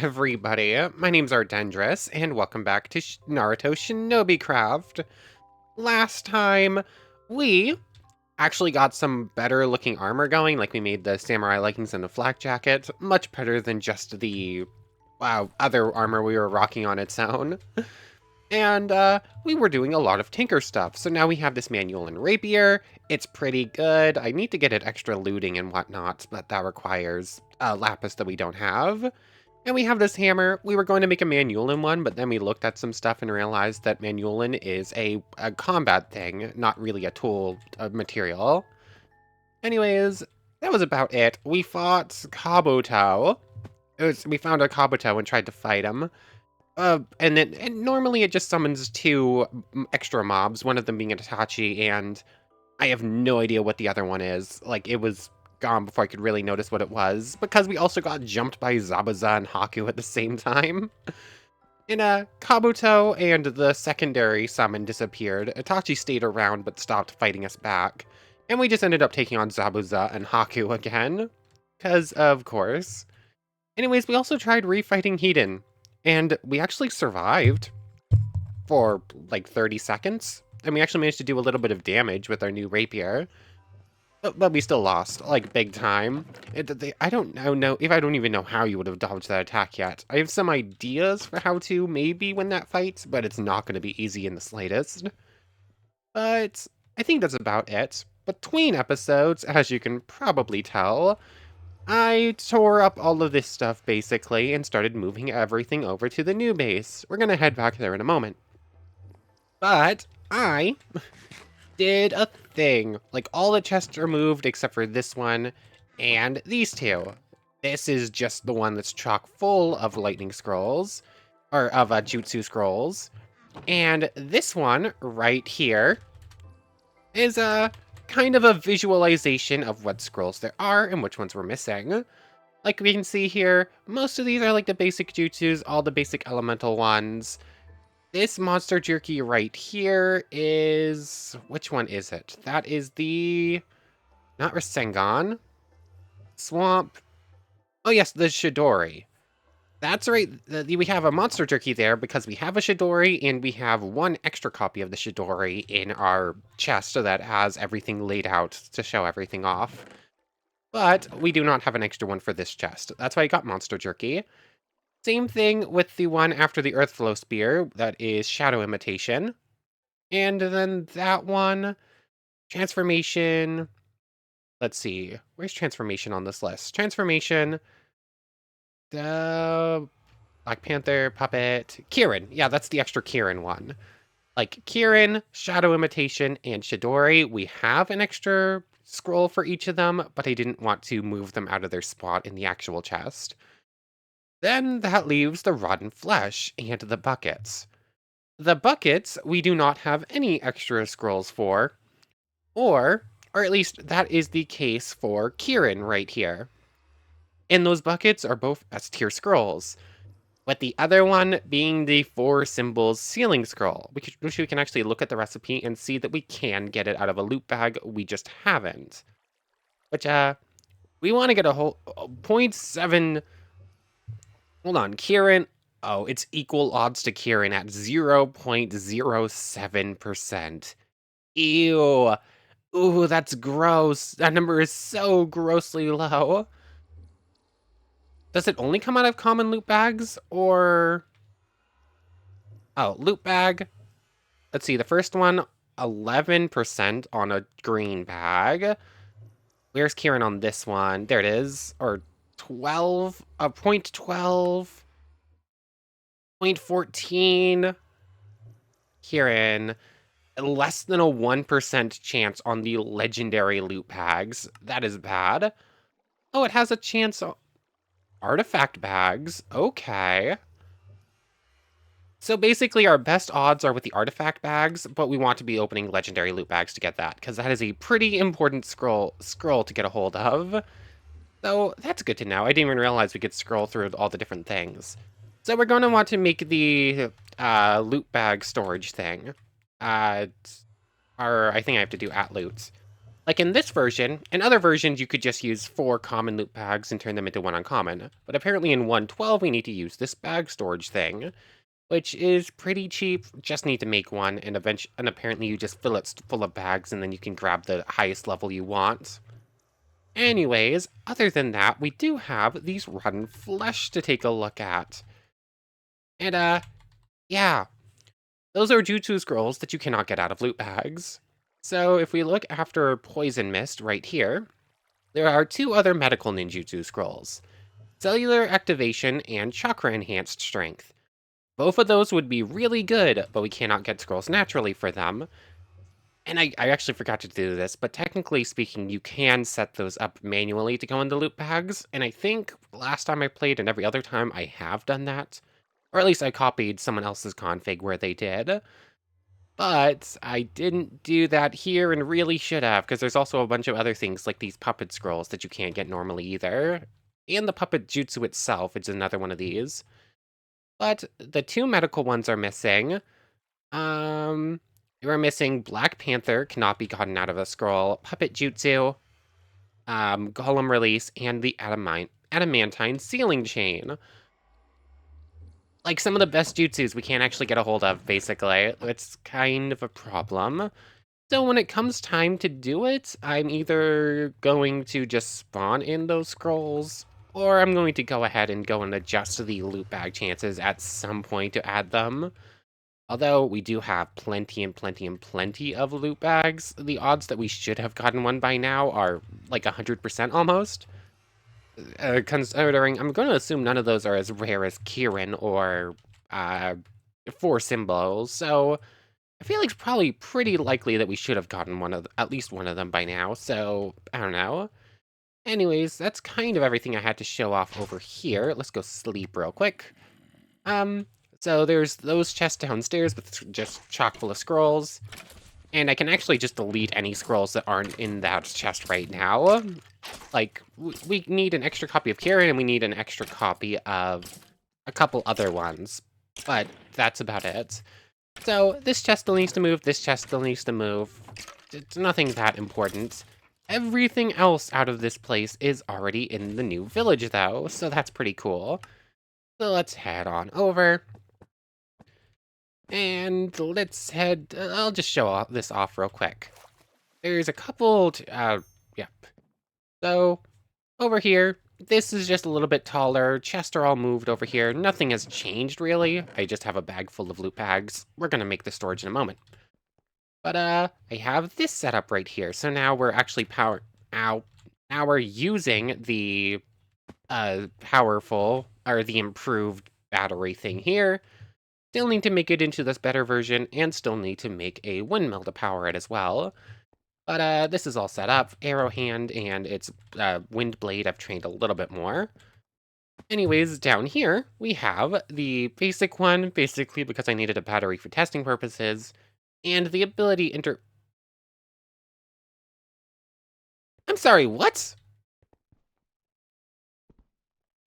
everybody, my name's Ardendris, and welcome back to Naruto ShinobiCraft. Last time, we actually got some better looking armor going, like we made the samurai leggings and the flak jacket, much better than just the, other armor we were rocking on its own. And, we were doing a lot of tinker stuff, so now we have this manual and rapier. It's pretty good. I need to get it extra looting and whatnot, but that requires lapis that we don't have. And we have this hammer. We were going to make a Manulin one, but then we looked at some stuff and realized that Manulin is a combat thing, not really a tool material. Anyways, that was about it. We fought Kabuto. We found a Kabuto and tried to fight him. And normally it just summons two extra mobs, one of them being an Itachi, and I have no idea what the other one is. Like, it was gone before I could really notice what it was, because we also got jumped by Zabuza and Haku at the same time. Kabuto and the secondary summon disappeared. Itachi stayed around but stopped fighting us back, and we just ended up taking on Zabuza and Haku again. Because, of course. Anyways, we also tried refighting Hiden, and we actually survived for like 30 seconds, and we actually managed to do a little bit of damage with our new rapier. But we still lost, like, big time. I don't know if I don't even know how you would have dodged that attack yet. I have some ideas for how to maybe win that fight, but it's not going to be easy in the slightest. But I think that's about it. Between episodes, as you can probably tell, I tore up all of this stuff, basically, and started moving everything over to the new base. We're going to head back there in a moment. But I did a thing. Like, all the chests are moved except for this one and these two. This is just the one that's chock full of lightning scrolls, or of Jutsu Scrolls. And this one right here is a kind of a visualization of what scrolls there are and which ones we're missing. Like we can see here, most of these are like the basic jutsus, all the basic elemental ones. This monster jerky right here is... which one is it? That is the... not Rasengan. Swamp. Oh yes, the Chidori. That's right. We have a monster jerky there because we have a Chidori and we have one extra copy of the Chidori in our chest so that has everything laid out to show everything off. But we do not have an extra one for this chest. That's why I got monster jerky. Same thing with the one after the Earthflow Spear, that is Shadow Imitation. And then that one, Transformation, let's see, where's Transformation on this list? Transformation, Black Panther, Puppet, Kirin, yeah, that's the extra Kirin one. Like, Kirin, Shadow Imitation, and Chidori, we have an extra scroll for each of them, but I didn't want to move them out of their spot in the actual chest. Then that leaves the rotten flesh and the buckets. The buckets we do not have any extra scrolls for, or at least that is the case for Kirin right here. And those buckets are both S-tier scrolls, with the other one being the 4 symbols sealing scroll, which we can actually look at the recipe and see that we can get it out of a loot bag, we just haven't. Which, we want to get a whole 0.7... hold on, Kirin. Oh, it's equal odds to Kirin at 0.07%. Ew. Ooh, that's gross. That number is so grossly low. Does it only come out of common loot bags, or... oh, loot bag. Let's see, the first one, 11% on a green bag. Where's Kirin on this one? There it is. Or 12, 0.12. 0.14. Kirin, less than a 1% chance on the legendary loot bags. That is bad. Oh, it has a chance on artifact bags. Okay. So basically our best odds are with the artifact bags, but we want to be opening legendary loot bags to get that, because that is a pretty important scroll to get a hold of. So that's good to know. I didn't even realize we could scroll through all the different things. So we're going to want to make the loot bag storage thing. I think I have to do @loot. Like in this version, in other versions, you could just use 4 common loot bags and turn them into 1 uncommon. But apparently in 1.12, we need to use this bag storage thing, which is pretty cheap. Just need to make one, and apparently you just fill it full of bags, and then you can grab the highest level you want. Anyways, other than that, we do have these rotten flesh to take a look at. And, yeah, those are Jutsu Scrolls that you cannot get out of loot bags. So if we look after Poison Mist right here, there are 2 other medical ninjutsu scrolls, Cellular Activation and Chakra Enhanced Strength. Both of those would be really good, but we cannot get scrolls naturally for them. And I actually forgot to do this, but technically speaking, you can set those up manually to go into loot bags, and I think last time I played and every other time I have done that. Or at least I copied someone else's config where they did. But I didn't do that here and really should have, because there's also a bunch of other things like these puppet scrolls that you can't get normally either. And the puppet jutsu itself is another one of these. But the 2 medical ones are missing. We're missing Black Panther, cannot be gotten out of a scroll, Puppet Jutsu, Golem Release, and the Adamantine Sealing Chain. Like, some of the best jutsus we can't actually get a hold of, basically. It's kind of a problem. So when it comes time to do it, I'm either going to just spawn in those scrolls, or I'm going to go ahead and go and adjust the loot bag chances at some point to add them. Although we do have plenty and plenty and plenty of loot bags, the odds that we should have gotten one by now are like 100% almost. Considering, I'm going to assume none of those are as rare as Kirin or 4 symbols, so I feel like it's probably pretty likely that we should have gotten at least one of them by now, so I don't know. Anyways, that's kind of everything I had to show off over here. Let's go sleep real quick. So there's those chests downstairs with just chock full of scrolls. And I can actually just delete any scrolls that aren't in that chest right now. Like, we need an extra copy of Kirin, and we need an extra copy of a couple other ones. But that's about it. So this chest still needs to move, this chest still needs to move. It's nothing that important. Everything else out of this place is already in the new village, though, so that's pretty cool. So let's head on over. And let's head, I'll just show this off real quick. There's a couple, yep. So, over here, this is just a little bit taller. Chests are all moved over here. Nothing has changed, really. I just have a bag full of loot bags. We're gonna make the storage in a moment. But, I have this set up right here. So now we're actually now we're using the, the improved battery thing here. Still need to make it into this better version, and still need to make a windmill to power it as well. But this is all set up. Arrow hand and its wind blade I've trained a little bit more. Anyways, down here, we have the basic one, basically because I needed a battery for testing purposes, and the ability I'm sorry, what?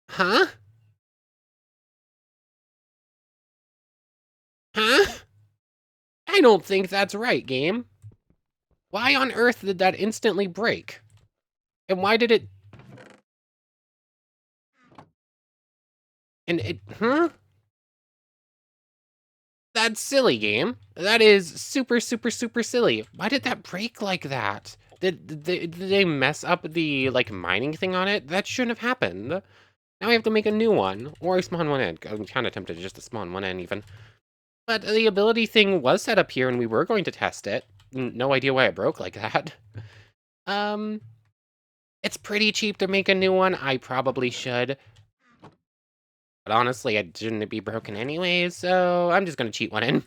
Huh? Huh? I don't think that's right, game. Why on earth did that instantly break? And why did it... Huh? That's silly, game. That is super, super, super silly. Why did that break like that? Did they mess up the, like, mining thing on it? That shouldn't have happened. Now I have to make a new one, or I spawn one in. I'm kind of tempted just to spawn one in, even. But the ability thing was set up here, and we were going to test it. No idea why it broke like that. It's pretty cheap to make a new one. I probably should. But honestly, it shouldn't be broken anyways, so I'm just gonna cheat one in.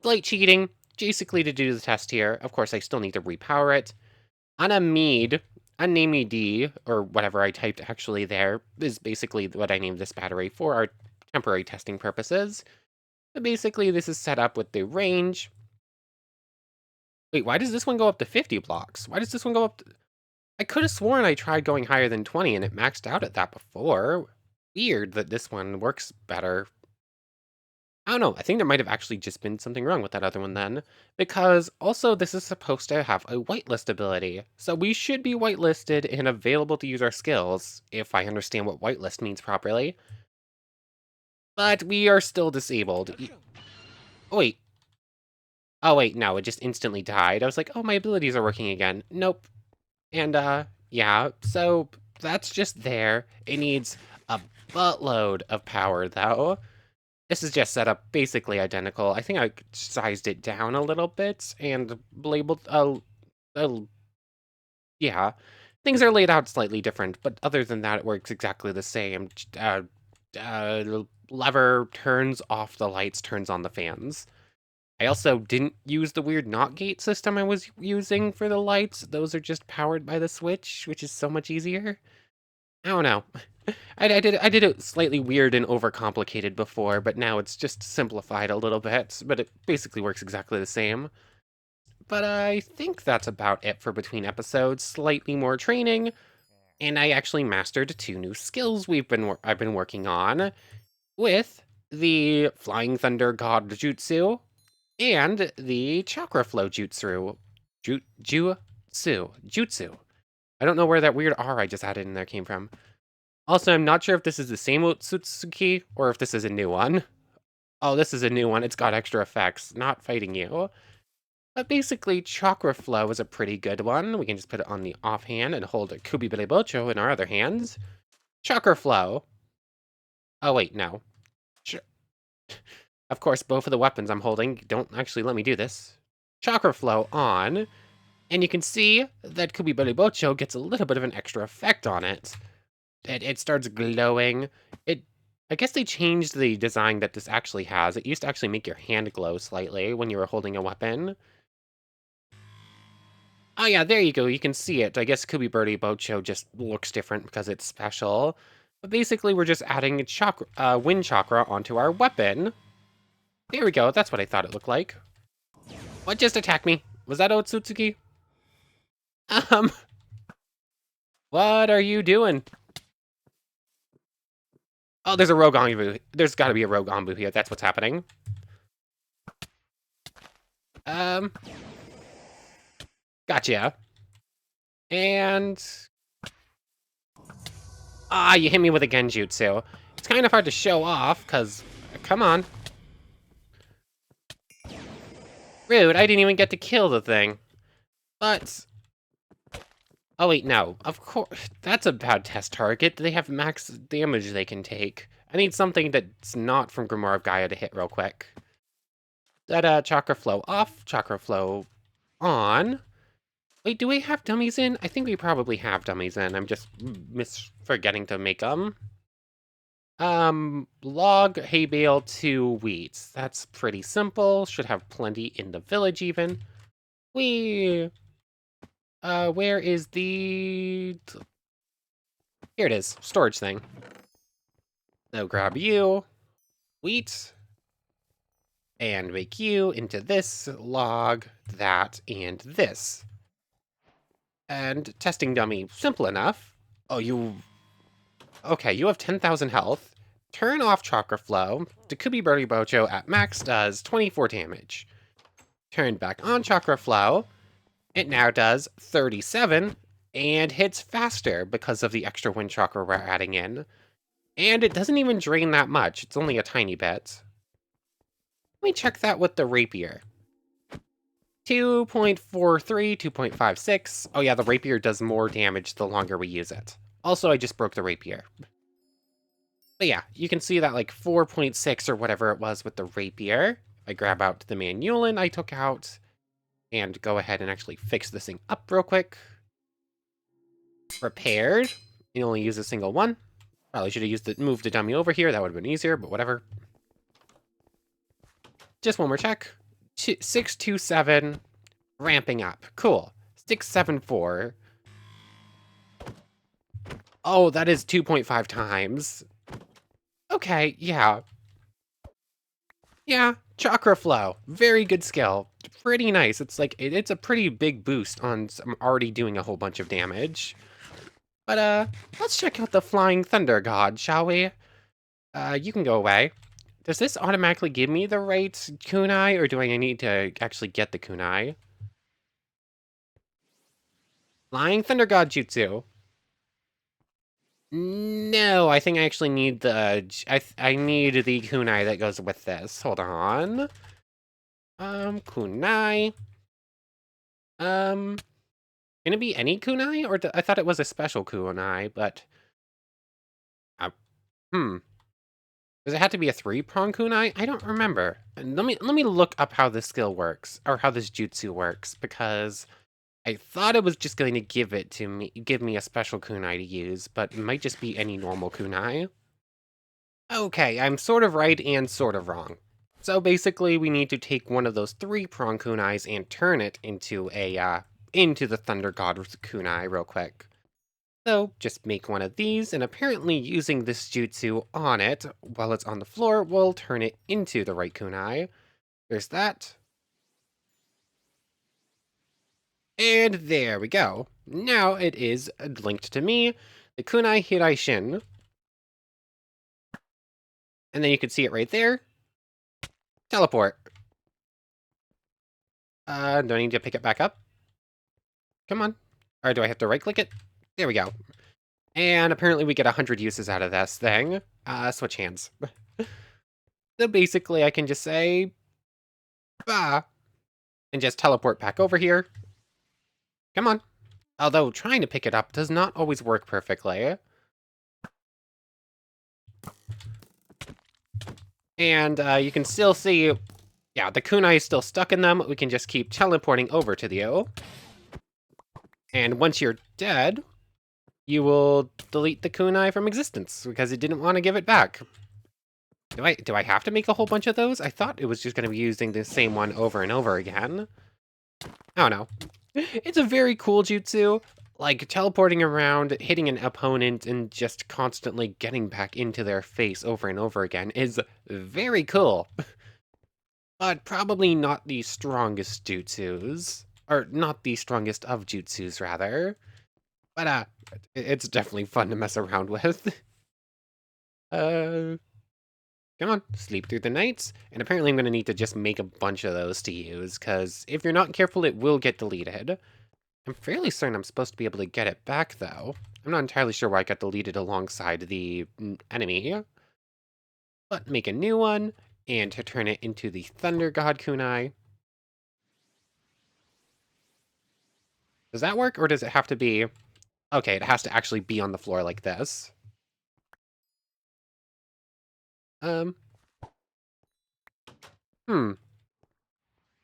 Light cheating, basically to do the test here. Of course, I still need to repower it. On a mead, unnamed D, or whatever I typed actually there, is basically what I named this battery for our temporary testing purposes. So basically, this is set up with the range. Wait, why does this one go up to 50 blocks? Why does this one go up to... I could have sworn I tried going higher than 20 and it maxed out at that before. Weird that this one works better. I don't know, I think there might have actually just been something wrong with that other one then, because also this is supposed to have a whitelist ability, so we should be whitelisted and available to use our skills, if I understand what whitelist means properly. But we are still disabled. Oh, wait. Oh, wait, no, it just instantly died. I was like, oh, my abilities are working again. Nope. And, yeah, so that's just there. It needs a buttload of power, though. This is just set up basically identical. I think I sized it down a little bit and labeled, uh, yeah. Things are laid out slightly different, but other than that, it works exactly the same. Lever turns off the lights, turns on the fans. I also didn't use the weird not gate system I was using for the lights. Those are just powered by the switch, which is so much easier. I don't know. I did it slightly weird and overcomplicated before, but now it's just simplified a little bit, but it basically works exactly the same. But I think that's about it for between episodes. Slightly more training, and I actually mastered 2 new skills I've been working on with the Flying Thunder God Jutsu and the Chakra Flow Jutsu. I don't know where that weird R I just added in there came from. Also, I'm not sure if this is the same Otsutsuki or if this is a new one. Oh, this is a new one. It's got extra effects. Not fighting you. But basically, Chakra Flow is a pretty good one. We can just put it on the offhand and hold a Kubibele Bocho in our other hands. Chakra Flow. Oh, wait, no. Of course, both of the weapons I'm holding don't actually let me do this. Chakra Flow on, and you can see that Kubibele Bocho gets a little bit of an extra effect on it. It starts glowing. I guess they changed the design that this actually has. It used to actually make your hand glow slightly when you were holding a weapon. Oh yeah, there you go. You can see it. I guess Kubibele Bocho just looks different because it's special. But basically, we're just adding a wind chakra onto our weapon. There we go. That's what I thought it looked like. What just attacked me? Was that Otsutsuki? Um, what are you doing? Oh, there's a rogue Anbu. There's got to be a rogue Anbu here. That's what's happening. Gotcha. And you hit me with a genjutsu. It's kind of hard to show off, because, come on. Rude, I didn't even get to kill the thing. But, oh wait, no. Of course, that's a bad test target. They have max damage they can take. I need something that's not from Grimoire of Gaia to hit real quick. That, Chakra Flow off, Chakra Flow on. Wait, do we have dummies in? I think we probably have dummies in. I'm just forgetting to make them. Log, hay bale, 2 wheat. That's pretty simple. Should have plenty in the village even. Where is the... Here it is, storage thing. So grab you, wheat, and make you into this, log, that, and this. And testing dummy, simple enough. Oh, okay, you have 10,000 health. Turn off Chakra Flow. Kubibele Bocho at max does 24 damage. Turn back on Chakra Flow. It now does 37 and hits faster because of the extra wind chakra we're adding in. And it doesn't even drain that much. It's only a tiny bit. Let me check that with the rapier. 2.43, 2.56. Oh yeah, the rapier does more damage the longer we use it. Also, I just broke the rapier. But yeah, you can see that like 4.6 or whatever it was with the rapier. I grab out the Manulin I took out and go ahead and actually fix this thing up real quick. Repaired. You only use a single one. Probably should have moved the dummy over here. That would have been easier, but whatever. Just one more check. 627. Ramping up. Cool. 674. Oh, that is 2.5 times. Okay, yeah. Yeah, Chakra Flow. Very good skill. Pretty nice. It's like, it's a pretty big boost on some already doing a whole bunch of damage. But, let's check out the Flying Thunder God, shall we? You can go away. Does this automatically give me the right kunai, or do I need to actually get the kunai? Flying Thunder God Jutsu. No, I think I actually need the... I need the kunai that goes with this. Hold on. Kunai. Can it be any kunai? Or I thought it was a special kunai, but... Uh, hmm. Does it have to be a 3-prong kunai? I don't remember. And let me look up how this skill works, or how this jutsu works, because I thought it was just going to give me a special kunai to use, but it might just be any normal kunai. Okay, I'm sort of right and sort of wrong. So basically, we need to take one of those 3-prong kunais and turn it into into the Thunder God kunai real quick. So just make one of these, and apparently using this jutsu on it while it's on the floor will turn it into the right kunai. There's that. And there we go. Now it is linked to me, the kunai Hiraishin. And then you can see it right there. Teleport. Do I need to pick it back up? Come on. Or do I have to right-click it? There we go. And apparently we get 100 uses out of this thing. Switch hands. So basically I can just say, bah, and just teleport back over here. Come on. Although trying to pick it up does not always work perfectly. And you can still see, yeah, the kunai is still stuck in them. We can just keep teleporting over to you. And once you're dead, you will delete the kunai from existence because it didn't want to give it back. Do I have to make a whole bunch of those? I thought it was just going to be using the same one over and over again. I don't know. It's a very cool jutsu. Like, teleporting around, hitting an opponent, and just constantly getting back into their face over and over again is very cool. But probably not the strongest jutsus. Or not the strongest of jutsus, rather. But, it's definitely fun to mess around with. Come on, sleep through the nights. And apparently I'm going to need to just make a bunch of those to use, because if you're not careful, it will get deleted. I'm fairly certain I'm supposed to be able to get it back, though. I'm not entirely sure why it got deleted alongside the enemy. But make a new one, and to turn it into the Thunder God kunai. Does that work, or does it have to be... Okay, it has to actually be on the floor like this.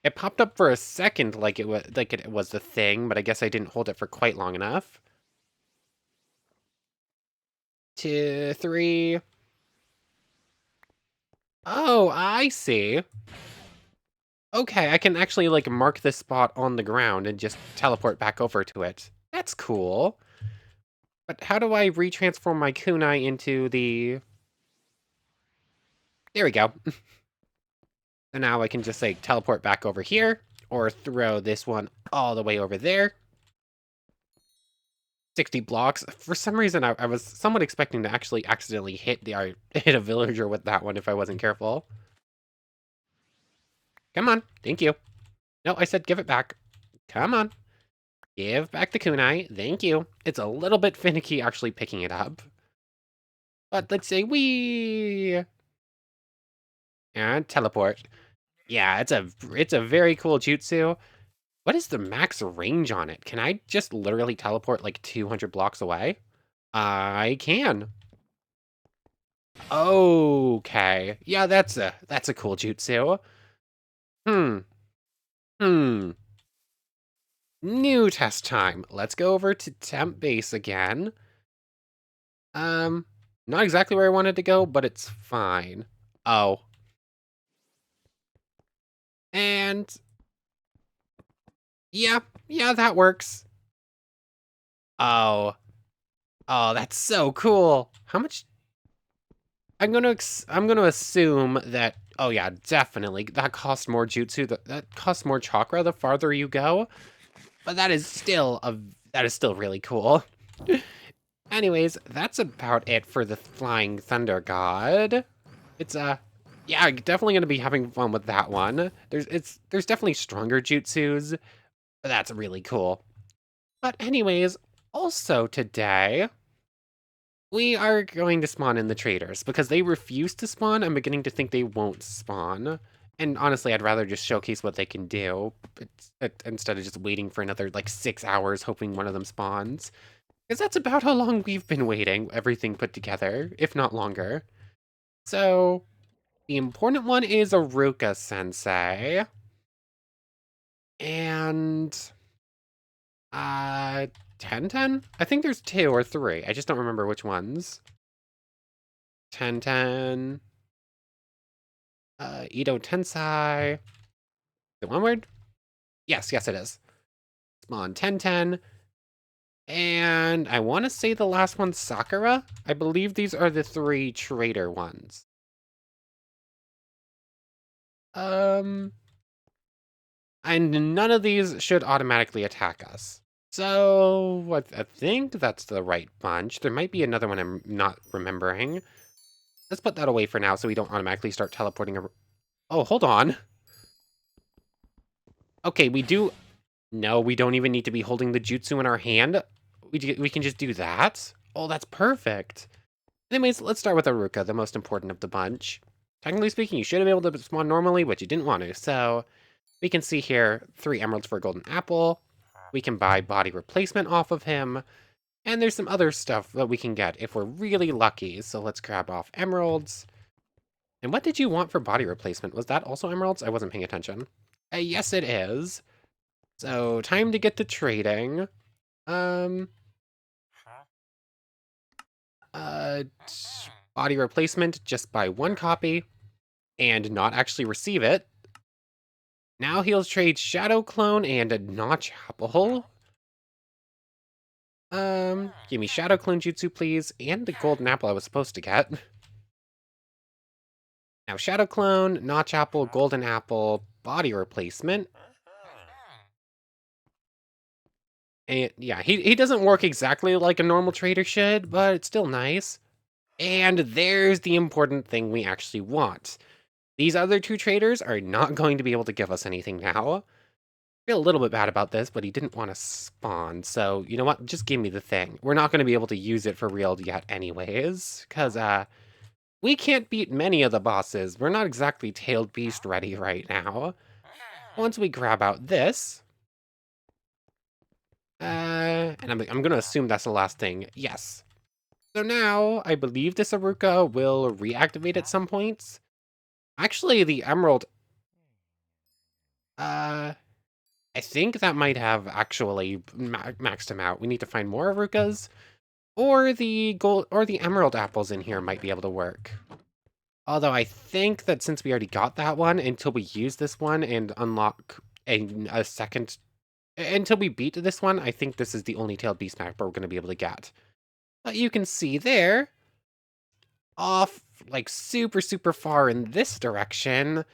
It popped up for a second like it was the thing, but I guess I didn't hold it for quite long enough. 2, 3. Oh, I see. Okay, I can actually, like, mark this spot on the ground and just teleport back over to it. That's cool. But how do I retransform my kunai into the... There we go. So now I can just, like, teleport back over here, or throw this one all the way over there. 60 blocks. For some reason, I was somewhat expecting to actually accidentally hit hit a villager with that one if I wasn't careful. Come on. Thank you. No, I said give it back. Come on. Give back the kunai. Thank you. It's a little bit finicky actually picking it up. But let's say we and teleport. Yeah, it's a very cool jutsu. What is the max range on it? Can I just literally teleport like 200 blocks away? I can. Okay. Yeah, that's a cool jutsu. Hmm. Hmm. New test time. Let's go over to temp base again. Not exactly where I wanted to go, but it's fine. Oh. And yeah, that works. Oh. Oh, that's so cool. How much? I'm gonna assume that, oh yeah, definitely, that costs more jutsu, that costs more chakra the farther you go. But that is still really cool. Anyways, that's about it for the Flying Thunder God. It's Yeah, definitely gonna be having fun with that one. There's definitely stronger jutsus, but that's really cool. But anyways, also today, we are going to spawn in the traders because they refuse to spawn. I'm beginning to think they won't spawn. And honestly, I'd rather just showcase what they can do instead of just waiting for another like 6 hours hoping one of them spawns. Because that's about how long we've been waiting, everything put together, if not longer. So, the important one is Aruka Sensei. And, uh, 1010? I think there's 2 or 3. I just don't remember which ones. 1010. Ito Tensai. Is it one word? Yes, yes it is. Spawn 1010. And I want to say the last one's Sakura. I believe these are the 3 trader ones. And none of these should automatically attack us. So, I think that's the right bunch. There might be another one I'm not remembering. Let's put that away for now so we don't automatically start teleporting. Oh, hold on. Okay, we do... No, we don't even need to be holding the jutsu in our hand. We can just do that. Oh, that's perfect. Anyways, let's start with Aruka, the most important of the bunch. Technically speaking, you should have been able to spawn normally, but you didn't want to. So we can see here 3 emeralds for a golden apple. We can buy body replacement off of him. And there's some other stuff that we can get if we're really lucky. So let's grab off emeralds. And what did you want for body replacement? Was that also emeralds? I wasn't paying attention. Yes, it is. So time to get to trading. Um, uh, Body replacement, just buy 1 copy and not actually receive it. Now he'll trade Shadow Clone and a Notch Apple. Give me Shadow Clone Jutsu, please, and the Golden Apple I was supposed to get. Now Shadow Clone, Notch Apple, Golden Apple, body replacement. And yeah, he doesn't work exactly like a normal trader should, but it's still nice. And there's the important thing we actually want. These other 2 traders are not going to be able to give us anything now. I feel a little bit bad about this, but he didn't want to spawn, so you know what? Just give me the thing. We're not going to be able to use it for real yet anyways, because, we can't beat many of the bosses. We're not exactly Tailed Beast ready right now. Once we grab out this, and I'm gonna assume that's the last thing. Yes. So now, I believe this Aruka will reactivate at some points. Actually, the Emerald, I think that might have actually maxed him out. We need to find more Arukas, or the gold or the Emerald apples in here might be able to work. Although I think that since we already got that one, until we use this one and unlock a second, until we beat this one, I think this is the only Tailed Beast map we're going to be able to get. But you can see there, off like super far in this direction,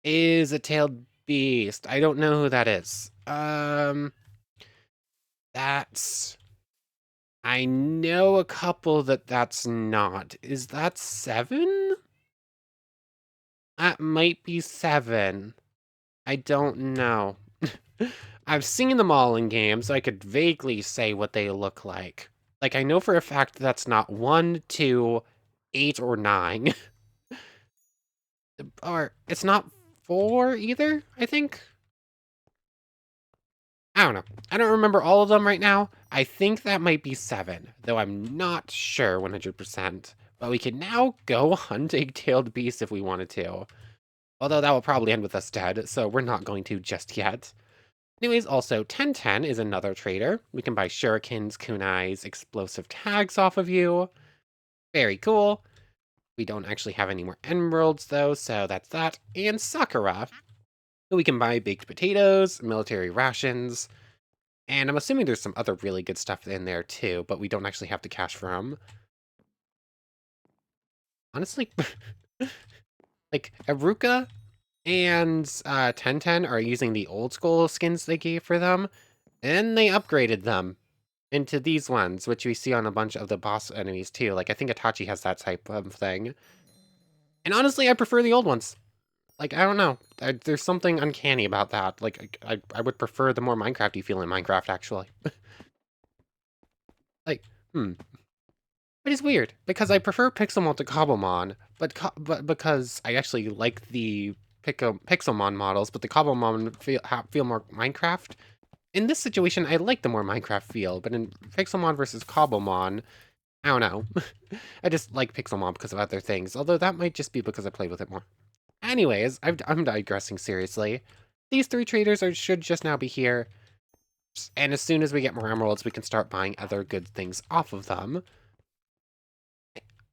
is a Tailed Beast. I don't know who that is. That's... I know a couple that's not. Is that 7? That might be 7. I don't know. I've seen them all in games, so I could vaguely say what they look like. Like, I know for a fact that's not 1, 2, 8, or 9. Or, it's not 4 either, I think? I don't know. I don't remember all of them right now. I think that might be 7, though I'm not sure 100%. But we can now go hunt a tailed beast if we wanted to. Although that will probably end with us dead, so we're not going to just yet. Anyways, also, 1010 is another trader. We can buy shurikens, kunais, explosive tags off of you. Very cool. We don't actually have any more emeralds, though, so that's that. And Sakura. We can buy baked potatoes, military rations, and I'm assuming there's some other really good stuff in there, too, but we don't actually have to cash for them. Honestly, like, Aruka and 1010 are using the old school skins they gave for them, and they upgraded them into these ones, which we see on a bunch of the boss enemies too. Like, I think Itachi has that type of thing. And honestly, I prefer the old ones. Like, I don't know. There's something uncanny about that. Like, I would prefer the more Minecraft-y feel in Minecraft, actually. Like, hmm. It is weird, because I prefer Pixelmon to Cobblemon, but because I actually like the Pixelmon models, but the Cobblemon feel more Minecraft. In this situation, I like the more Minecraft feel, but in Pixelmon versus Cobblemon, I don't know. I just like Pixelmon because of other things, although that might just be because I played with it more. Anyways, I'm digressing seriously. These three traders should just now be here, and as soon as we get more emeralds, we can start buying other good things off of them.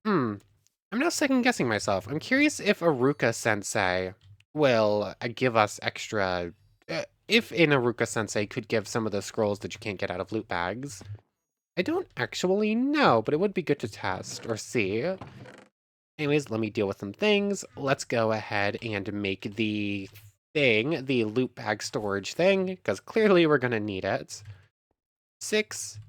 Hmm, I'm now second guessing myself. I'm curious if Aruka Sensei will give us extra. If in Aruka Sensei could give some of the scrolls that you can't get out of loot bags. I don't actually know, but it would be good to test or see. Anyways, let me deal with some things. Let's go ahead and make the thing, the loot bag storage thing, because clearly we're going to need it. 6,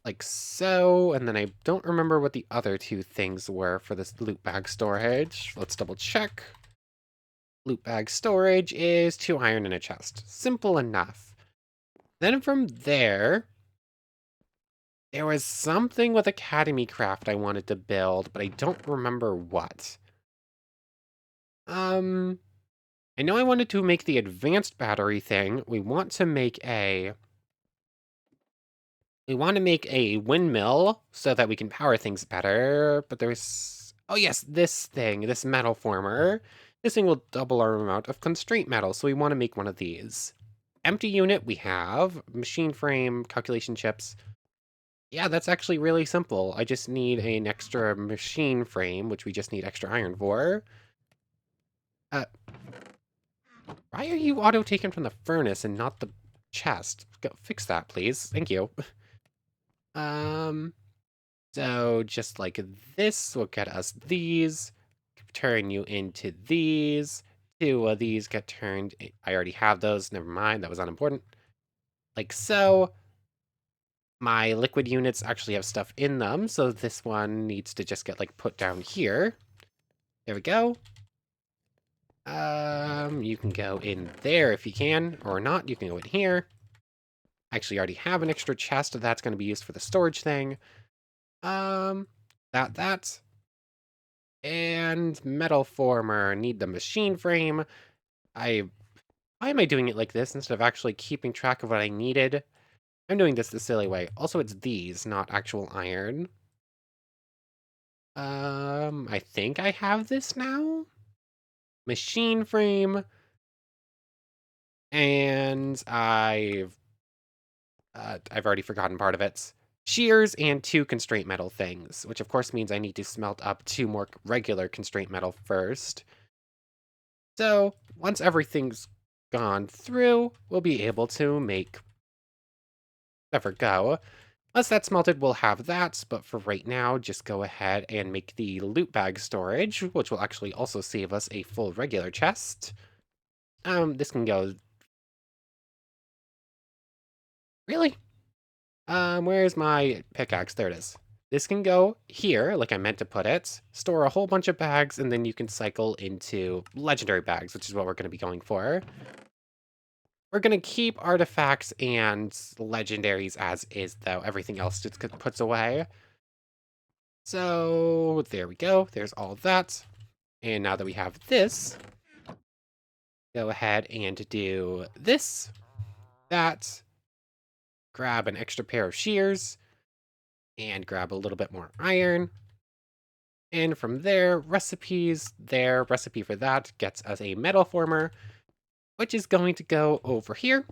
like so, and then I don't remember what the other two things were for this loot bag storage. Let's double check. Loot bag storage is 2 iron and a chest. Simple enough. Then from there was something with Academy Craft I wanted to build, but I don't remember what. I know I wanted to make the advanced battery thing. We want to make a windmill so that we can power things better, but there's, oh yes, this thing, this metal former. This thing will double our amount of constraint metal, so we want to make one of these. Empty unit we have, machine frame, calculation chips. Yeah, that's actually really simple. I just need an extra machine frame, which we just need extra iron for. Uh, why are you auto-taken from the furnace and not the chest? Go fix that, please. Thank you. Um, so just like this will get us these, turn you into these. 2 of these get turned. I already have those. Never mind. That was unimportant. Like so. My liquid units actually have stuff in them, so this one needs to just get like put down here. There we go. You can go in there if you can, or not. You can go in here. I actually already have an extra chest that's going to be used for the storage thing. That. And metal former. Need the machine frame. Why am I doing it like this instead of actually keeping track of what I needed? I'm doing this the silly way. Also, it's these, not actual iron. I think I have this now. Machine frame. And I've already forgotten part of it. Shears and 2 constraint metal things, which of course means I need to smelt up 2 more regular constraint metal first. So once everything's gone through, we'll be able to make whatever go. Once that's smelted, we'll have that, but for right now, just go ahead and make the loot bag storage, which will actually also save us a full regular chest. This can go... Really? Where's my pickaxe? There it is. This can go here, like I meant to put it, store a whole bunch of bags, and then you can cycle into legendary bags, which is what we're going to be going for. We're going to keep artifacts and legendaries as is, though. Everything else just puts away. So, there we go. There's all of that. And now that we have this, go ahead and do this, that, grab an extra pair of shears, and grab a little bit more iron. And from there, recipes there, recipe for that gets us a metal former, which is going to go over here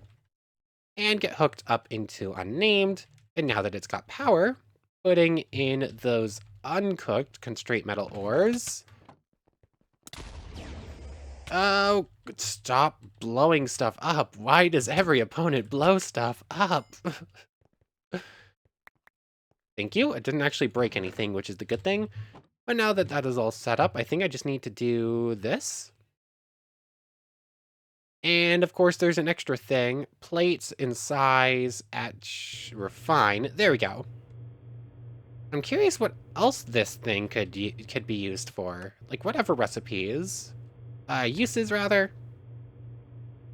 and get hooked up into unnamed. And now that it's got power, putting in those uncooked constraint metal ores. Oh, stop blowing stuff up. Why does every opponent blow stuff up? Thank you. It didn't actually break anything, which is the good thing. But now that that is all set up, I think I just need to do this. And of course, there's an extra thing. Plates in size, etch, refine. There we go. I'm curious what else this thing could be used for. Like, whatever recipes. Uses, rather.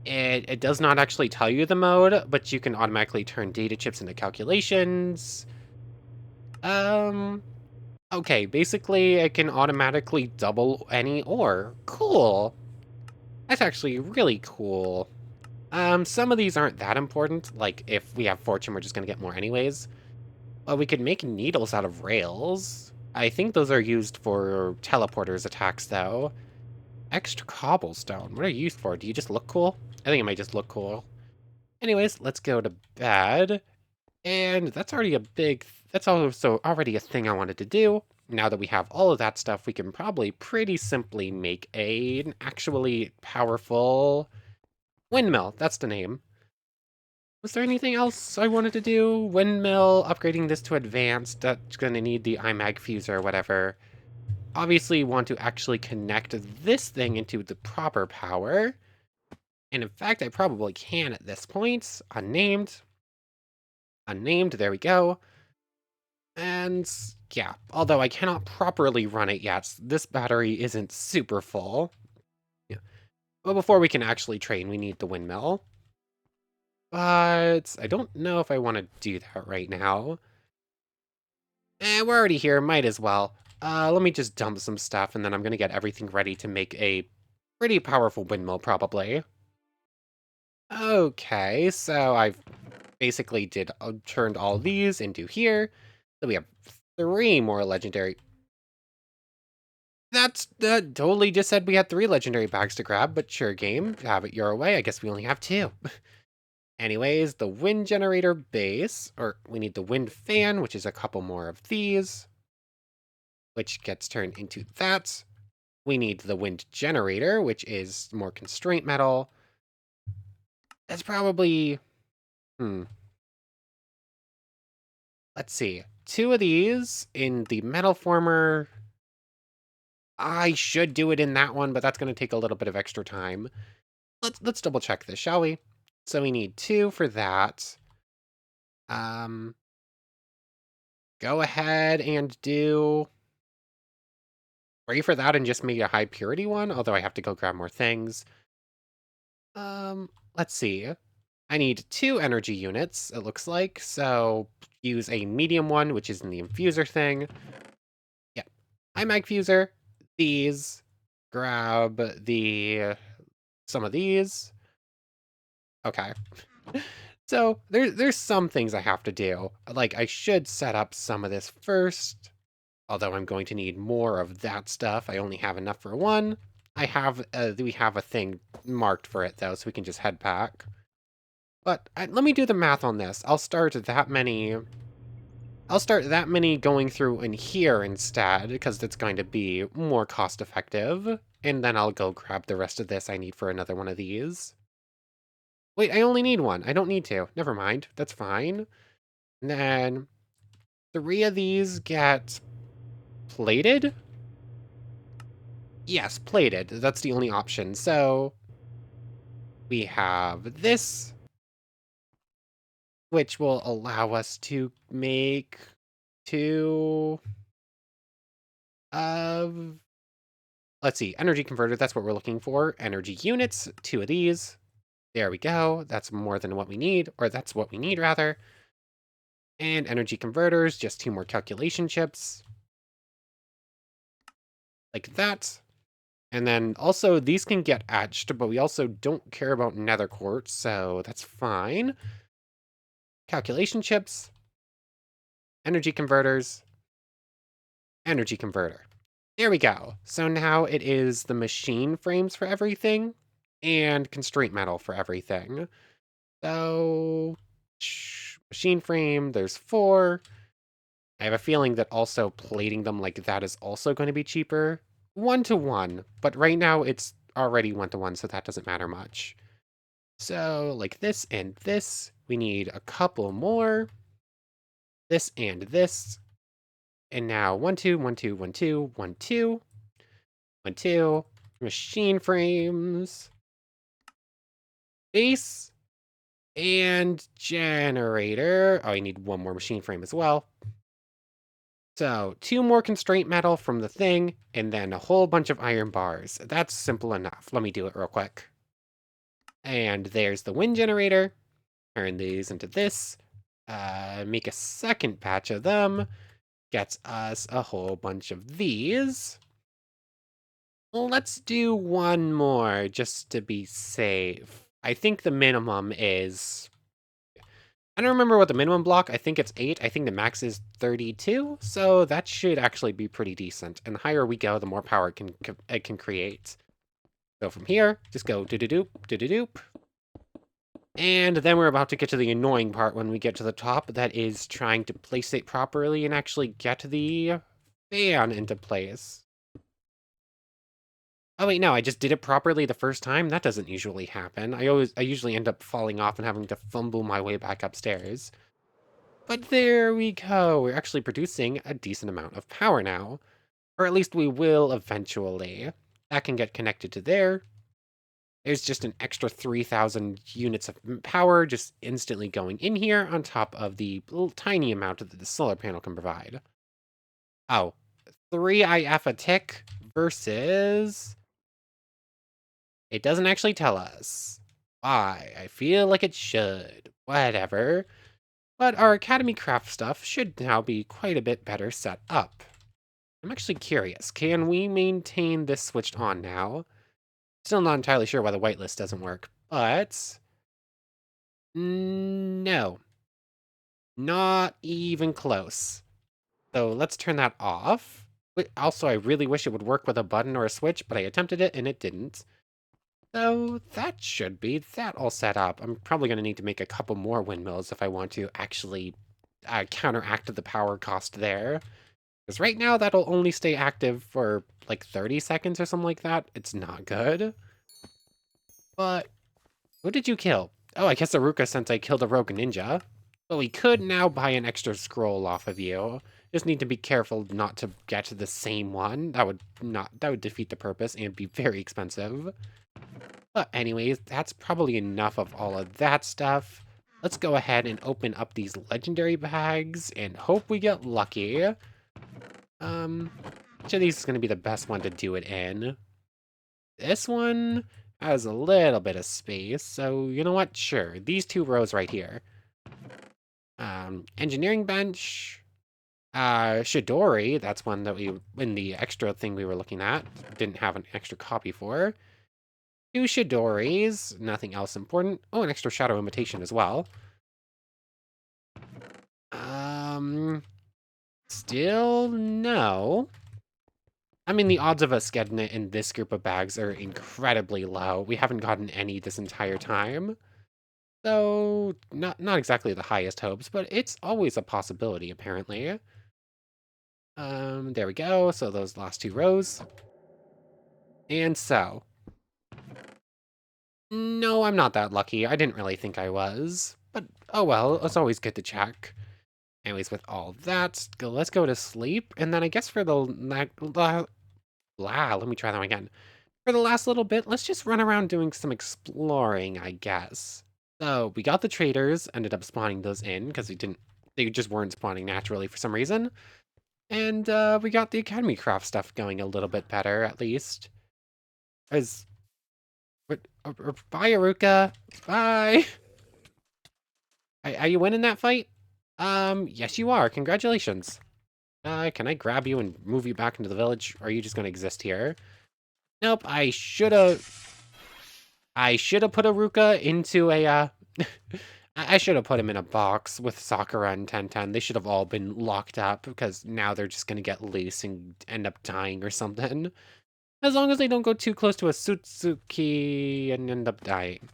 It does not actually tell you the mode, but you can automatically turn data chips into calculations. Um, okay, basically it can automatically double any ore. Cool. That's actually really cool. Some of these aren't that important. Like, if we have fortune, we're just gonna get more anyways. Well, we could make needles out of rails. I think those are used for teleporters attacks, though. Extra cobblestone. What are you used for? Do you just look cool? I think it might just look cool. Anyways, let's go to bed. And that's also already a thing I wanted to do. Now that we have all of that stuff, we can probably pretty simply make an actually powerful windmill. That's the name. Was there anything else I wanted to do? Windmill, upgrading this to advanced. That's going to need the iMag fuser or whatever. Obviously, want to actually connect this thing into the proper power. And in fact, I probably can at this point. Unnamed. Unnamed, there we go. And yeah, although I cannot properly run it yet, this battery isn't super full. Yeah. But before we can actually train, we need the windmill. But I don't know if I want to do that right now. We're already here, might as well. Let me just dump some stuff, and then I'm gonna get everything ready to make a pretty powerful windmill, probably. Okay, so I've basically turned all these into here. So we have 3 more legendary. That totally just said we had 3 legendary bags to grab, but sure game, have it your way. I guess we only have 2. Anyways, the wind generator base, or we need the wind fan, which is a couple more of these, which gets turned into that. We need the wind generator, which is more constraint metal. That's probably, let's see, 2 of these in the metal former. I should do it in that one, but that's going to take a little bit of extra time. Let's double check this, shall we? So we need 2 for that. Go ahead and do 3 for that and just make a high purity one, although I have to go grab more things. Let's see. I need 2 energy units, it looks like, so use a medium one, which is in the infuser thing. Yeah. iMag fuser, these, grab some of these. Okay. So there's some things I have to do. Like, I should set up some of this first, although I'm going to need more of that stuff. I only have enough for 1. We have a thing marked for it though, so we can just head back. But let me do the math on this. I'll start that many going through in here instead, because it's going to be more cost effective. And then I'll go grab the rest of this I need for another one of these. Wait, I only need 1. I don't need to. Never mind. That's fine. And then 3 of these get plated? Yes, plated. That's the only option. So we have this, which will allow us to make 2 of, let's see, energy converter. That's what we're looking for. Energy units, 2 of these. There we go. That's more than what we need, or that's what we need rather. And energy converters, just 2 more calculation chips. Like that. And then also these can get etched, but we also don't care about nether quartz, so that's fine. Calculation chips, energy converters, energy converter. There we go. So now it is the machine frames for everything and constraint metal for everything. So machine frame, there's 4. I have a feeling that also plating them like that is also going to be cheaper. 1 to 1, but right now it's already 1 to 1, so that doesn't matter much. So like this and this, we need a couple more. This and this. And now 1, 2, 1, 2, 1, 2, 1, 2, 1, 2. Machine frames. Base. And generator. Oh, I need 1 more machine frame as well. So, 2 more constraint metal from the thing, and then a whole bunch of iron bars. That's simple enough. Let me do it real quick. And there's the wind generator. Turn these into this. Make a second batch of them. Gets us a whole bunch of these. Let's do one more just to be safe. I think the minimum is... I don't remember what the minimum block, I think it's 8. I think the max is 32, so that should actually be pretty decent. And the higher we go, the more power it can create. So from here, just go do-do-doop, do-do-doop. And then we're about to get to the annoying part when we get to the top, that is trying to place it properly and actually get the fan into place. Oh wait, no, I just did it properly the first time? That doesn't usually happen. I usually end up falling off and having to fumble my way back upstairs. But there we go. We're actually producing a decent amount of power now. Or at least we will eventually. That can get connected to there. There's just an extra 3,000 units of power just instantly going in here on top of the little tiny amount that the solar panel can provide. Oh, 3 IF a tick versus... It doesn't actually tell us. Why? I feel like it should. Whatever. But our Academy Craft stuff should now be quite a bit better set up. I'm actually curious. Can we maintain this switched on now? Still not entirely sure why the whitelist doesn't work, but... No. Not even close. So let's turn that off. Also, I really wish it would work with a button or a switch, but I attempted it and it didn't. So that should be that all set up. I'm probably going to need to make a couple more windmills if I want to actually counteract the power cost there. Because right now that'll only stay active for like 30 seconds or something like that. It's not good. But who did you kill? Oh, I guess Aruka Sensei killed a rogue ninja. But we could now buy an extra scroll off of you. Just need to be careful not to get the same one. That would defeat the purpose and be very expensive. But anyways, that's probably enough of all of that stuff. Let's go ahead and open up these legendary bags and hope we get lucky. Which of these is going to be the best one to do it in? This one has a little bit of space, so you know what? Sure, these 2 rows right here. Engineering bench. Shidori, that's one that in the extra thing we were looking at, didn't have an extra copy for. 2 Shidoris, nothing else important. Oh, an extra Shadow Imitation as well. Still no. I mean, the odds of us getting it in this group of bags are incredibly low. We haven't gotten any this entire time. So, not exactly the highest hopes, but it's always a possibility, apparently. There we go. So those last 2 rows. And so... No, I'm not that lucky. I didn't really think I was. But, oh well, it's always good to check. Anyways, with all that, let's go to sleep. And then I guess for let me try that again. For the last little bit, let's just run around doing some exploring, I guess. So, we got the traders, ended up spawning those in, because they just weren't spawning naturally for some reason. And, we got the Academy Craft stuff going a little bit better, at least. Bye, Aruka. Bye. Are you winning that fight? Yes you are. Congratulations. Can I grab you and move you back into the village? Or are you just gonna exist here? Nope, I should've put Aruka into a, I should've put him in a box with Sakura and Tenten. They should have all been locked up, because now they're just gonna get loose and end up dying or something. As long as they don't go too close to a Sutsuki and end up dying.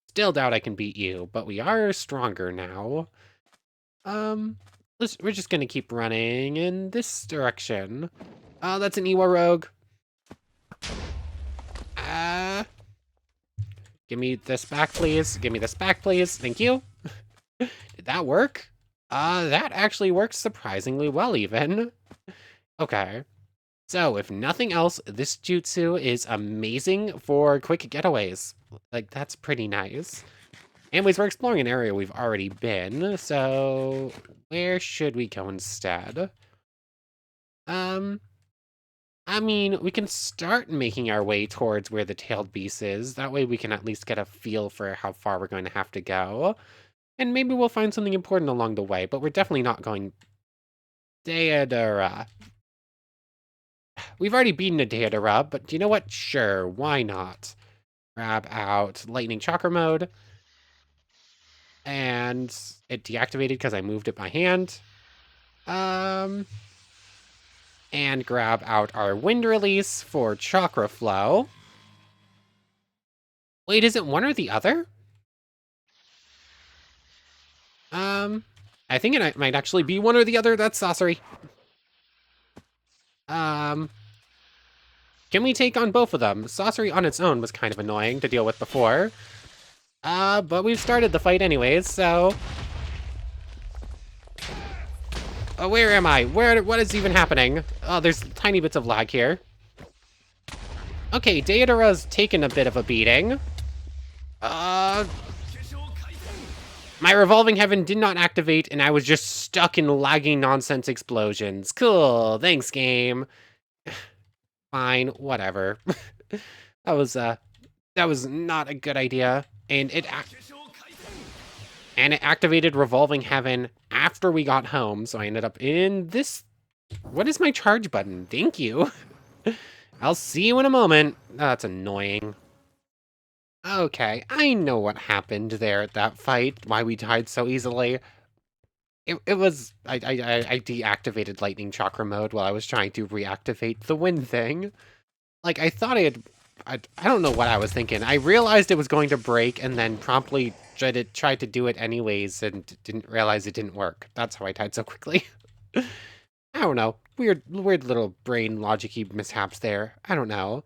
Still doubt I can beat you, but we are stronger now. We're just gonna keep running in this direction. Oh, that's an Iwa rogue. Give me this back, please. Give me this back, please. Thank you. Did that work? That actually works surprisingly well, even. Okay. So, if nothing else, this jutsu is amazing for quick getaways. Like, that's pretty nice. Anyways, we're exploring an area we've already been, so where should we go instead? Um, I mean, we can start making our way towards where the tailed beast is. That way we can at least get a feel for how far we're going to have to go. And maybe we'll find something important along the way, but we're definitely not going Deodora. We've already beaten a Deodora, but you know what? Sure, why not? Grab out Lightning Chakra mode. And it deactivated because I moved it by hand. And grab out our Wind Release for Chakra Flow. Wait, is it one or the other? I think it might actually be one or the other. That's sorcery. Can we take on both of them? Sorcery on its own was kind of annoying to deal with before. But we've started the fight anyways, so... where am I? What is even happening? Oh, there's tiny bits of lag here. Okay, Deodora's taken a bit of a beating. My Revolving Heaven did not activate, and I was just stuck in lagging nonsense explosions. Cool, thanks, game. Fine, whatever. That was not a good idea. And it activated Revolving Heaven after we got home, so I ended up in this... What is my charge button? Thank you. I'll see you in a moment. Oh, that's annoying. Okay, I know what happened there at that fight, why we died so easily. It was... I deactivated Lightning Chakra mode while I was trying to reactivate the wind thing. Like, I thought I don't know what I was thinking. I realized it was going to break and then promptly tried to do it anyways and didn't realize it didn't work. That's how I died so quickly. I don't know. Weird little brain logic-y mishaps there. I don't know.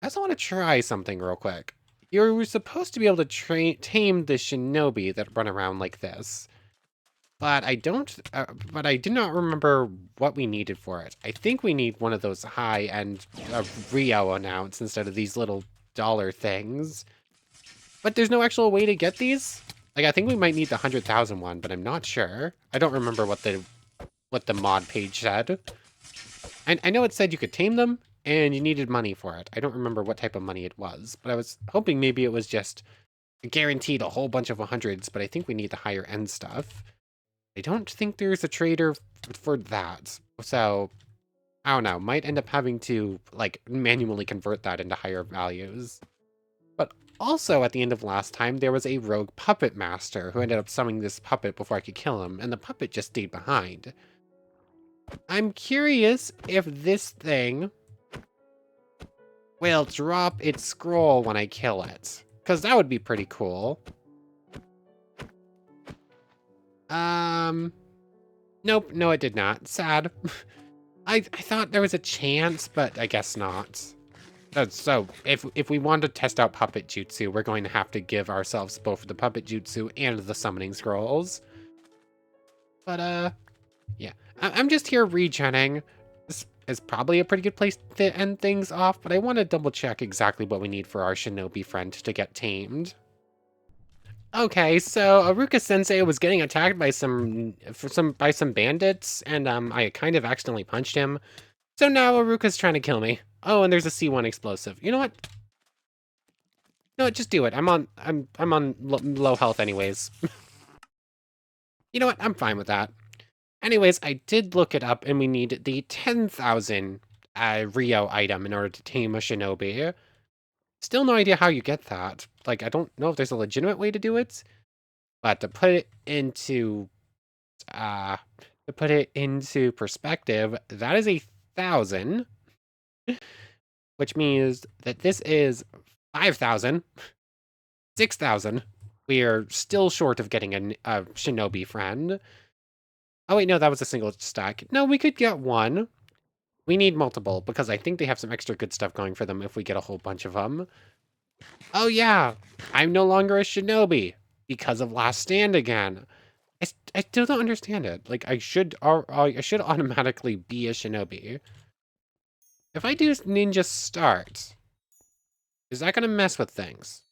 I just want to try something real quick. You're supposed to be able to tame the shinobi that run around like this. But I don't, but I do not remember what we needed for it. I think we need one of those high-end Rio announce instead of these little dollar things. But there's no actual way to get these? Like, I think we might need the 100,000 one, but I'm not sure. I don't remember what the mod page said. I know it said you could tame them, and you needed money for it. I don't remember what type of money it was, but I was hoping maybe it was just guaranteed a whole bunch of 100s, but I think we need the higher end stuff. I don't think there's a trader for that. So, I don't know. Might end up having to, like, manually convert that into higher values. But also, at the end of last time, there was a rogue puppet master who ended up summoning this puppet before I could kill him, and the puppet just stayed behind. I'm curious if this thing will drop its scroll when I kill it. Because that would be pretty cool. Nope, no it did not. Sad. I thought there was a chance, but I guess not. So, if we want to test out Puppet Jutsu, we're going to have to give ourselves both the Puppet Jutsu and the Summoning Scrolls. But, yeah. I'm just here regenning. This is probably a pretty good place to end things off, but I want to double check exactly what we need for our Shinobi friend to get tamed. Okay, so Aruka Sensei was getting attacked by some bandits, and I kind of accidentally punched him. So now Aruka's trying to kill me. Oh, and there's a C1 explosive. You know what? No, just do it. I'm on low health anyways. You know what? I'm fine with that. Anyways, I did look it up, and we need the 10,000 Rio item in order to tame a shinobi. Still no idea how you get that. Like, I don't know if there's a legitimate way to do it, but to put it into perspective, that is 1,000, which means that this is 5,000, 6,000. We are still short of getting a shinobi friend. Oh wait, no, that was a single stack. No, we could get one. We need multiple because I think they have some extra good stuff going for them if we get a whole bunch of them. Oh yeah, I'm no longer a shinobi because of Last Stand again. I still don't understand it. Like, I should automatically be a shinobi. If I do ninja start, is that gonna mess with things?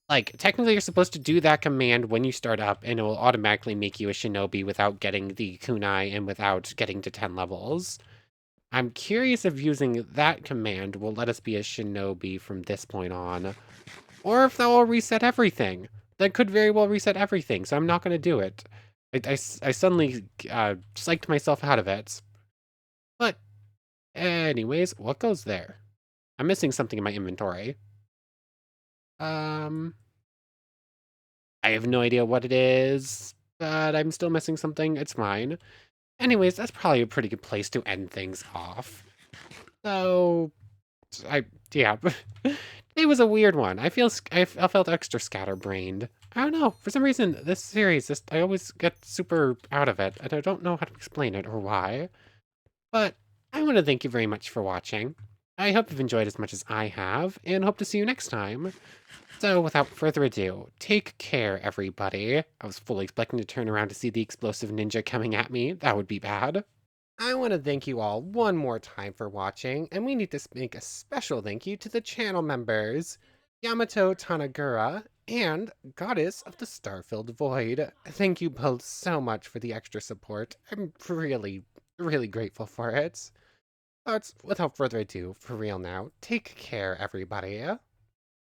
Like, technically, you're supposed to do that command when you start up, and it will automatically make you a shinobi without getting the kunai and without getting to 10 levels. I'm curious if using that command will let us be a shinobi from this point on, or if that will reset everything. That could very well reset everything, so I'm not going to do it. I suddenly psyched myself out of it. But anyways, what goes there? I'm missing something in my inventory. Um, I have no idea what it is, but I'm still missing something. It's fine. Anyways, that's probably a pretty good place to end things off. So, yeah. It was a weird one. I felt extra scatterbrained. I don't know. For some reason, this series, I always get super out of it, and I don't know how to explain it or why. But I want to thank you very much for watching. I hope you've enjoyed as much as I have, and hope to see you next time. So, without further ado, take care, everybody. I was fully expecting to turn around to see the explosive ninja coming at me. That would be bad. I want to thank you all one more time for watching, and we need to make a special thank you to the channel members, Yamato Tanagura and Goddess of the Star-Filled Void. Thank you both so much for the extra support. I'm really, really grateful for it. But without further ado, for real now, take care, everybody.